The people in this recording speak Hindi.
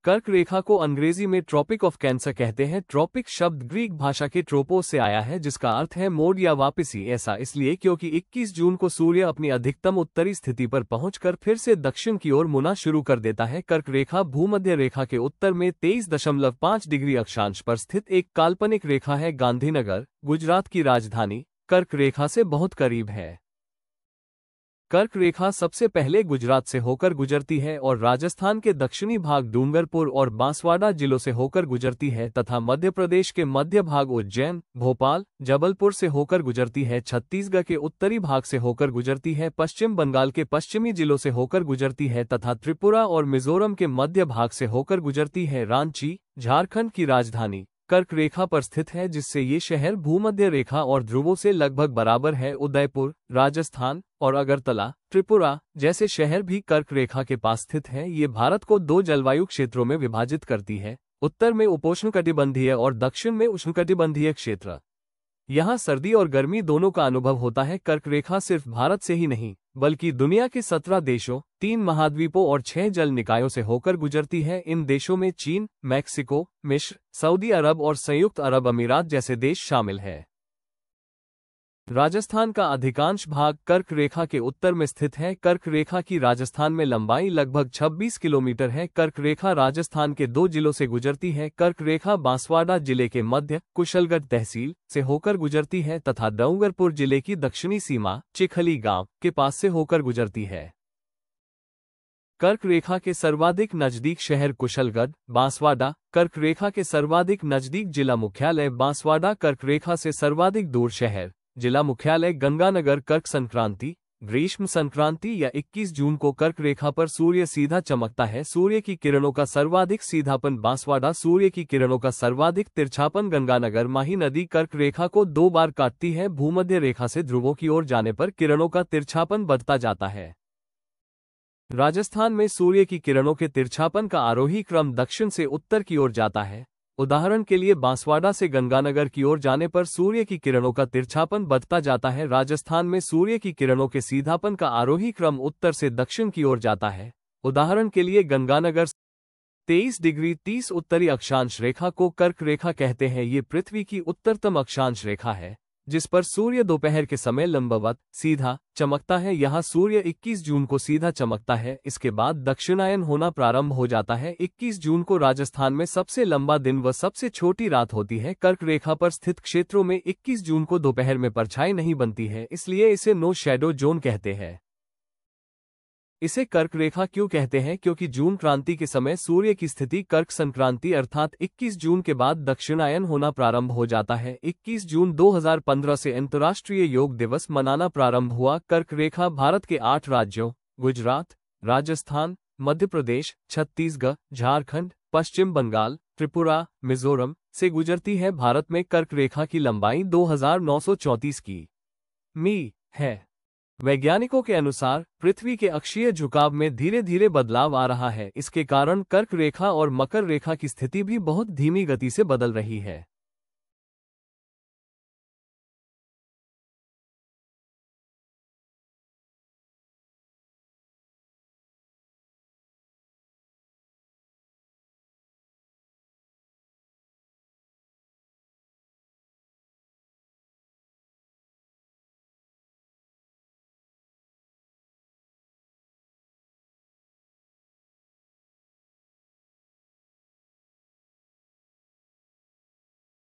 कर्क रेखा को अंग्रेजी में ट्रॉपिक ऑफ कैंसर कहते हैं। ट्रॉपिक शब्द ग्रीक भाषा के ट्रोपोस से आया है, जिसका अर्थ है मोड़ या वापसी। ऐसा इसलिए क्योंकि 21 जून को सूर्य अपनी अधिकतम उत्तरी स्थिति पर पहुंचकर फिर से दक्षिण की ओर मुना शुरू कर देता है। कर्क रेखा भूमध्य रेखा के उत्तर में 23.5 डिग्री अक्षांश पर स्थित एक काल्पनिक रेखा है। गांधीनगर, गुजरात की राजधानी, कर्क रेखा से बहुत करीब है। कर्क रेखा सबसे पहले गुजरात से होकर गुजरती है और राजस्थान के दक्षिणी भाग डूंगरपुर और बांसवाड़ा जिलों से होकर गुजरती है तथा मध्य प्रदेश के मध्य भाग उज्जैन, भोपाल, जबलपुर से होकर गुजरती है। छत्तीसगढ़ के उत्तरी भाग से होकर गुजरती है, पश्चिम बंगाल के पश्चिमी जिलों से होकर गुजरती है तथा त्रिपुरा और मिजोरम के मध्य भाग से होकर गुजरती है। रांची, झारखंड की राजधानी, कर्क रेखा पर स्थित है, जिससे ये शहर भूमध्य रेखा और ध्रुवों से लगभग बराबर है। उदयपुर, राजस्थान और अगरतला, त्रिपुरा जैसे शहर भी कर्क रेखा के पास स्थित हैं। ये भारत को 2 जलवायु क्षेत्रों में विभाजित करती है, उत्तर में उपोष्णकटिबंधीय और दक्षिण में उष्णकटिबंधीय क्षेत्र। यहाँ सर्दी और गर्मी दोनों का अनुभव होता है। कर्क रेखा सिर्फ भारत से ही नहीं बल्कि दुनिया के 17 देशों, 3 महाद्वीपों और 6 जल निकायों से होकर गुजरती है। इन देशों में चीन, मैक्सिको, मिस्र, सऊदी अरब और संयुक्त अरब अमीरात जैसे देश शामिल है। राजस्थान का अधिकांश भाग कर्क रेखा के उत्तर में स्थित है। कर्क रेखा की राजस्थान में लंबाई लगभग 26 किलोमीटर है। कर्क रेखा राजस्थान के 2 जिलों से गुजरती है। कर्क रेखा बांसवाड़ा जिले के मध्य कुशलगढ़ तहसील से होकर गुजरती है तथा डूंगरपुर जिले की दक्षिणी सीमा चिखली गांव के पास से होकर गुजरती है। कर्क रेखा के सर्वाधिक नजदीक शहर कुशलगढ़, बांसवाड़ा। कर्क रेखा के सर्वाधिक नजदीक जिला मुख्यालय बांसवाड़ा। कर्क रेखा से सर्वाधिक दूर शहर जिला मुख्यालय गंगानगर। कर्क संक्रांति, ग्रीष्म संक्रांति या 21 जून को कर्क रेखा पर सूर्य सीधा चमकता है। सूर्य की किरणों का सर्वाधिक सीधापन बांसवाड़ा, सूर्य की किरणों का सर्वाधिक तिरछापन गंगानगर। माही नदी कर्क रेखा को 2 बार काटती है। भूमध्य रेखा से ध्रुवों की ओर जाने पर किरणों का तिरछापन बढ़ता जाता है। राजस्थान में सूर्य की किरणों के तिरछापन का आरोही क्रम दक्षिण से उत्तर की ओर जाता है। उदाहरण के लिए बांसवाड़ा से गंगानगर की ओर जाने पर सूर्य की किरणों का तिरछापन बढ़ता जाता है। राजस्थान में सूर्य की किरणों के सीधापन का आरोही क्रम उत्तर से दक्षिण की ओर जाता है। उदाहरण के लिए गंगानगर 23 डिग्री 30 उत्तरी अक्षांश रेखा को कर्क रेखा कहते हैं। ये पृथ्वी की उत्तरतम अक्षांश रेखा है, जिस पर सूर्य दोपहर के समय लंबवत सीधा चमकता है। यहाँ सूर्य 21 जून को सीधा चमकता है। इसके बाद दक्षिणायन होना प्रारंभ हो जाता है। 21 जून को राजस्थान में सबसे लंबा दिन व सबसे छोटी रात होती है। कर्क रेखा पर स्थित क्षेत्रों में 21 जून को दोपहर में परछाई नहीं बनती है, इसलिए इसे नो शैडो जोन कहते हैं। इसे कर्क रेखा क्यों कहते हैं? क्योंकि जून क्रांति के समय सूर्य की स्थिति कर्क संक्रांति अर्थात 21 जून के बाद दक्षिणायन होना प्रारंभ हो जाता है। 21 जून 2015 से अंतर्राष्ट्रीय योग दिवस मनाना प्रारंभ हुआ। कर्क रेखा भारत के 8 राज्यों गुजरात, राजस्थान, मध्य प्रदेश, छत्तीसगढ़, झारखंड, पश्चिम बंगाल, त्रिपुरा, मिजोरम से गुजरती है। भारत में कर्क रेखा की लंबाई 2934 किमी है। वैज्ञानिकों के अनुसार पृथ्वी के अक्षीय झुकाव में धीरे धीरे बदलाव आ रहा है। इसके कारण कर्क रेखा और मकर रेखा की स्थिति भी बहुत धीमी गति से बदल रही है।